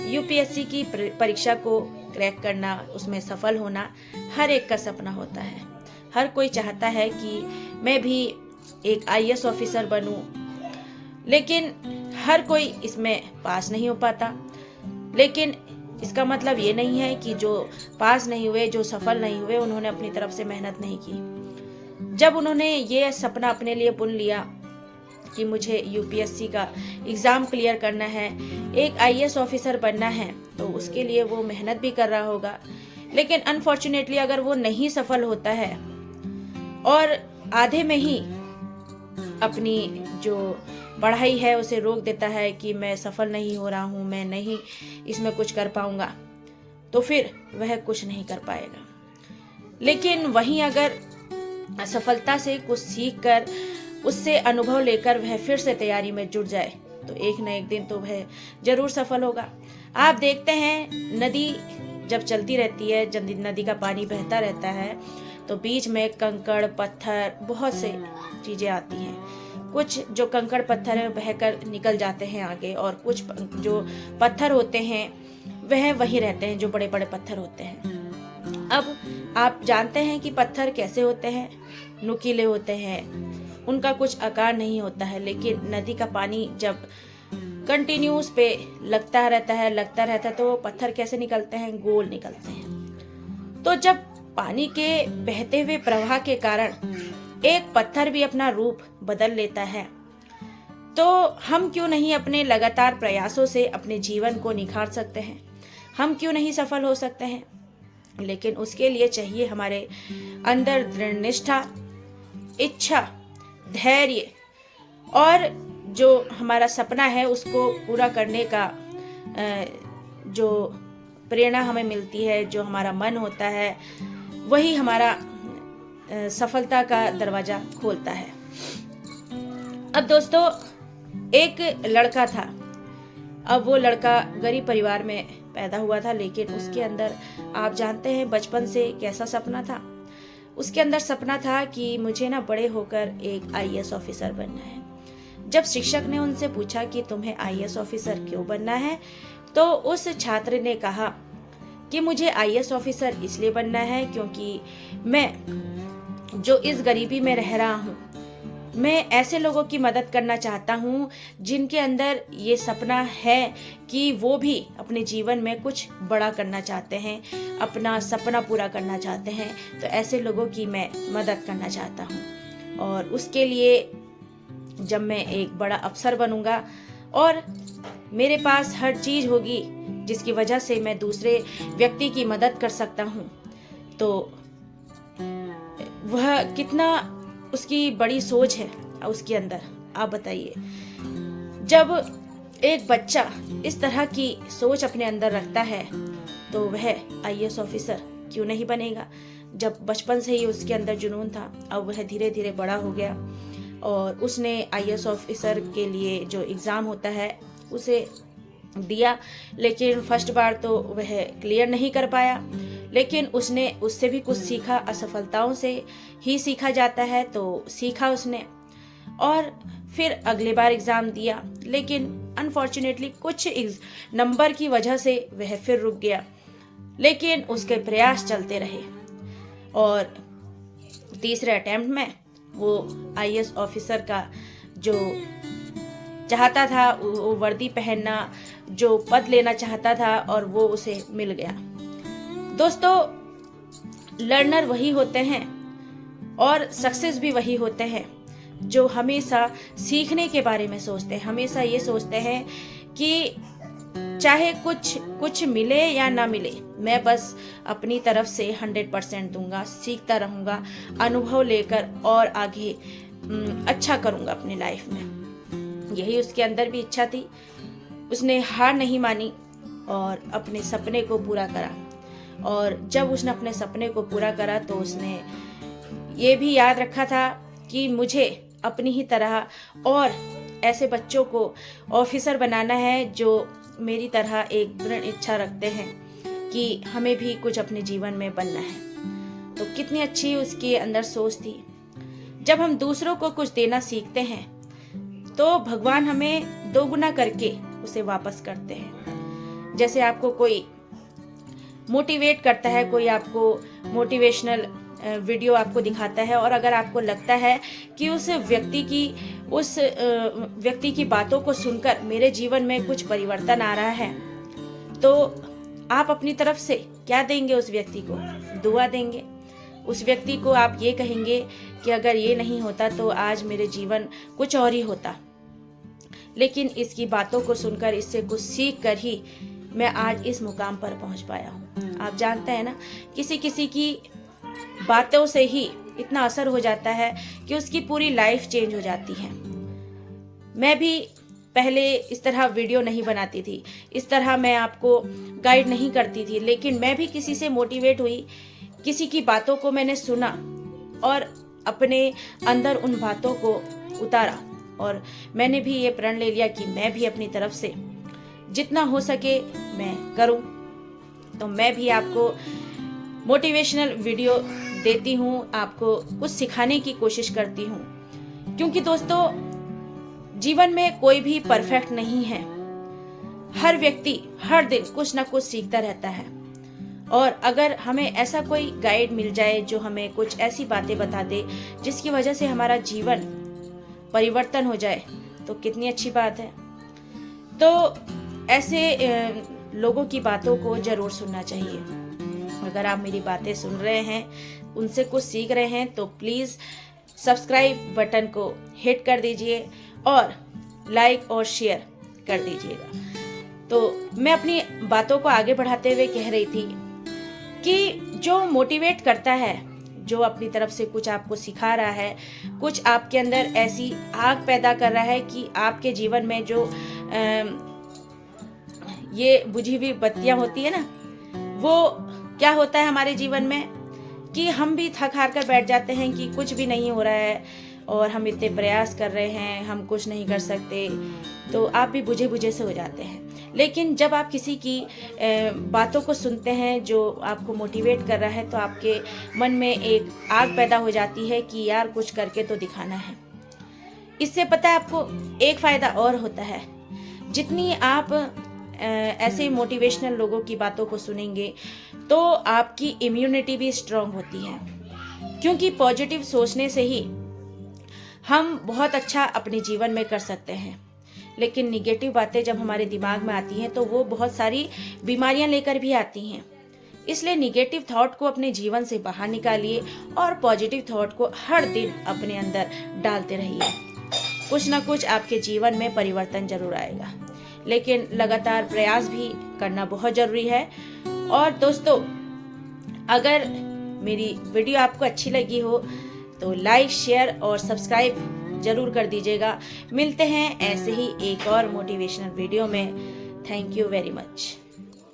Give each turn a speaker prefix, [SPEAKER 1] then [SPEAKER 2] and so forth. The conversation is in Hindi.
[SPEAKER 1] यूपीएससी की परीक्षा को क्रैक करना, उसमें सफल होना हर एक का सपना होता है। हर कोई चाहता है कि मैं भी एक आईएएस ऑफिसर बनूं, लेकिन हर कोई इसमें पास नहीं हो पाता। लेकिन इसका मतलब ये नहीं है कि जो पास नहीं हुए, जो सफल नहीं हुए, उन्होंने अपनी तरफ से मेहनत नहीं की। जब उन्होंने ये सपना अपने लिए बुन लिया कि मुझे यूपीएससी का एग्ज़ाम क्लियर करना है, एक आईएएस ऑफिसर बनना है, तो उसके लिए वो मेहनत भी कर रहा होगा। लेकिन अनफॉर्चुनेटली अगर वो नहीं सफल होता है और आधे में ही अपनी जो पढ़ाई है उसे रोक देता है कि मैं सफल नहीं हो रहा हूँ, मैं नहीं इसमें कुछ कर पाऊंगा, तो फिर वह कुछ नहीं कर पाएगा। लेकिन वहीं अगर असफलता से कुछ सीख कर, उससे अनुभव लेकर वह फिर से तैयारी में जुट जाए, तो एक न एक दिन तो वह जरूर सफल होगा। आप देखते हैं नदी जब चलती रहती है, जब नदी का पानी बहता रहता है, तो बीच में कंकड़ पत्थर बहुत से चीज़ें आती हैं। कुछ जो कंकड़ पत्थर हैं बहकर निकल जाते हैं आगे, और कुछ जो पत्थर होते हैं वह वहीं रहते हैं, जो बड़े बड़े पत्थर होते हैं। अब आप जानते हैं कि पत्थर कैसे होते हैं, नुकीले होते हैं, उनका कुछ आकार नहीं होता है। लेकिन नदी का पानी जब कंटिन्यूस पे लगता रहता है, तो वो पत्थर कैसे निकलते हैं, गोल निकलते हैं। तो जब पानी के बहते हुए प्रवाह के कारण एक पत्थर भी अपना रूप बदल लेता है, तो हम क्यों नहीं अपने लगातार प्रयासों से अपने जीवन को निखार सकते हैं, हम क्यों नहीं सफल हो सकते हैं। लेकिन उसके लिए चाहिए हमारे अंदर दृढ़ निष्ठा, इच्छा, धैर्य, और जो हमारा सपना है उसको पूरा करने का जो प्रेरणा हमें मिलती है, जो हमारा मन होता है, वही हमारा सफलता का दरवाजा खोलता है। अब दोस्तों, एक लड़का था। अब वो लड़का गरीब परिवार में पैदा हुआ था, लेकिन उसके अंदर आप जानते हैं बचपन से कैसा सपना था। उसके अंदर सपना था कि मुझे ना बड़े होकर एक आईएएस ऑफिसर बनना है। जब शिक्षक ने उनसे पूछा कि तुम्हें आईएएस ऑफिसर क्यों बनना है, तो उस छात्र ने कहा कि मुझे आईएएस ऑफिसर इसलिए बनना है क्योंकि मैं जो इस गरीबी में रह रहा हूँ, मैं ऐसे लोगों की मदद करना चाहता हूँ जिनके अंदर ये सपना है कि वो भी अपने जीवन में कुछ बड़ा करना चाहते हैं, अपना सपना पूरा करना चाहते हैं। तो ऐसे लोगों की मैं मदद करना चाहता हूँ, और उसके लिए जब मैं एक बड़ा अफसर बनूंगा और मेरे पास हर चीज़ होगी जिसकी वजह से मैं दूसरे व्यक्ति की मदद कर सकता हूँ, तो वह कितना उसकी बड़ी सोच है उसके अंदर। आप बताइए, जब एक बच्चा इस तरह की सोच अपने अंदर रखता है तो वह आईएएस ऑफिसर क्यों नहीं बनेगा। जब बचपन से ही उसके अंदर जुनून था, अब वह धीरे धीरे बड़ा हो गया और उसने आईएएस ऑफिसर के लिए जो एग्ज़ाम होता है उसे दिया, लेकिन फर्स्ट बार तो वह क्लियर नहीं कर पाया। लेकिन उसने उससे भी कुछ सीखा, असफलताओं से ही सीखा जाता है, तो सीखा उसने और फिर अगले बार एग्ज़ाम दिया। लेकिन अनफॉर्चुनेटली कुछ नंबर की वजह से वह फिर रुक गया, लेकिन उसके प्रयास चलते रहे और तीसरे अटेम्प्ट में वो आईएएस ऑफिसर का जो चाहता था, वो वर्दी पहनना, जो पद लेना चाहता था, और वो उसे मिल गया। दोस्तों, लर्नर वही होते हैं और सक्सेस भी वही होते हैं जो हमेशा सीखने के बारे में सोचते हैं, हमेशा ये सोचते हैं कि चाहे कुछ मिले या ना मिले, मैं बस अपनी तरफ से 100% दूंगा, सीखता रहूंगा, अनुभव लेकर और आगे अच्छा करूंगा अपनी लाइफ में। यही उसके अंदर भी इच्छा थी। उसने हार नहीं मानी और अपने सपने को पूरा करा। और जब उसने अपने सपने को पूरा करा तो उसने ये भी याद रखा था कि मुझे अपनी ही तरह और ऐसे बच्चों को ऑफिसर बनाना है जो मेरी तरह एक दृढ़ इच्छा रखते हैं कि हमें भी कुछ अपने जीवन में बनना है। तो कितनी अच्छी उसके अंदर सोच थी। जब हम दूसरों को कुछ देना सीखते हैं तो भगवान हमें दोगुना करके उसे वापस करते हैं। जैसे आपको कोई मोटिवेट करता है, कोई आपको मोटिवेशनल वीडियो आपको दिखाता है, और अगर आपको लगता है कि उस व्यक्ति की बातों को सुनकर मेरे जीवन में कुछ परिवर्तन आ रहा है, तो आप अपनी तरफ से क्या देंगे? उस व्यक्ति को दुआ देंगे। उस व्यक्ति को आप ये कहेंगे कि अगर ये नहीं होता तो आज मेरे जीवन कुछ और ही होता, लेकिन इसकी बातों को सुनकर, इससे कुछ सीख कर ही मैं आज इस मुकाम पर पहुंच पाया हूँ। आप जानते हैं ना, किसी किसी की बातों से ही इतना असर हो जाता है कि उसकी पूरी लाइफ चेंज हो जाती है। मैं भी पहले इस तरह वीडियो नहीं बनाती थी, इस तरह मैं आपको गाइड नहीं करती थी, लेकिन मैं भी किसी से मोटिवेट हुई, किसी की बातों को मैंने सुना और अपने अंदर उन बातों को उतारा, और मैंने भी ये प्रण ले लिया कि मैं भी अपनी तरफ से जितना हो सके मैं करूं। तो मैं भी आपको मोटिवेशनल वीडियो देती हूँ, आपको कुछ सिखाने की कोशिश करती हूँ, क्योंकि दोस्तों जीवन में कोई भी परफेक्ट नहीं है। हर व्यक्ति हर दिन कुछ ना कुछ सीखता रहता है, और अगर हमें ऐसा कोई गाइड मिल जाए जो हमें कुछ ऐसी बातें बता दे जिसकी वजह से हमारा जीवन परिवर्तन हो जाए, तो कितनी अच्छी बात है। तो ऐसे लोगों की बातों को जरूर सुनना चाहिए। अगर आप मेरी बातें सुन रहे हैं, उनसे कुछ सीख रहे हैं, तो प्लीज़ सब्सक्राइब बटन को हिट कर दीजिए और लाइक और शेयर कर दीजिएगा। तो मैं अपनी बातों को आगे बढ़ाते हुए कह रही थी कि जो मोटिवेट करता है, जो अपनी तरफ से कुछ आपको सिखा रहा है, कुछ आपके अंदर ऐसी आग पैदा कर रहा है कि आपके जीवन में जो ये बुझी हुई बत्तियां होती है ना, वो क्या होता है हमारे जीवन में कि हम भी थक हार कर बैठ जाते हैं कि कुछ भी नहीं हो रहा है और हम इतने प्रयास कर रहे हैं, हम कुछ नहीं कर सकते, तो आप भी बुझे बुझे से हो जाते हैं। लेकिन जब आप किसी की बातों को सुनते हैं जो आपको मोटिवेट कर रहा है, तो आपके मन में एक आग पैदा हो जाती है कि यार कुछ करके तो दिखाना है। इससे पता है आपको एक फ़ायदा और होता है, जितनी आप ऐसे मोटिवेशनल लोगों की बातों को सुनेंगे तो आपकी इम्यूनिटी भी स्ट्रांग होती है, क्योंकि पॉजिटिव सोचने से ही हम बहुत अच्छा अपने जीवन में कर सकते हैं। लेकिन निगेटिव बातें जब हमारे दिमाग में आती हैं तो वो बहुत सारी बीमारियां लेकर भी आती हैं। इसलिए निगेटिव थॉट को अपने जीवन से बाहर निकालिए और पॉजिटिव थॉट को हर दिन अपने अंदर डालते रहिए। कुछ ना कुछ आपके जीवन में परिवर्तन जरूर आएगा, लेकिन लगातार प्रयास भी करना बहुत जरूरी है। और दोस्तों, अगर मेरी वीडियो आपको अच्छी लगी हो तो लाइक, शेयर और सब्सक्राइब जरूर कर दीजिएगा। मिलते हैं ऐसे ही एक और मोटिवेशनल वीडियो में। Thank you very much.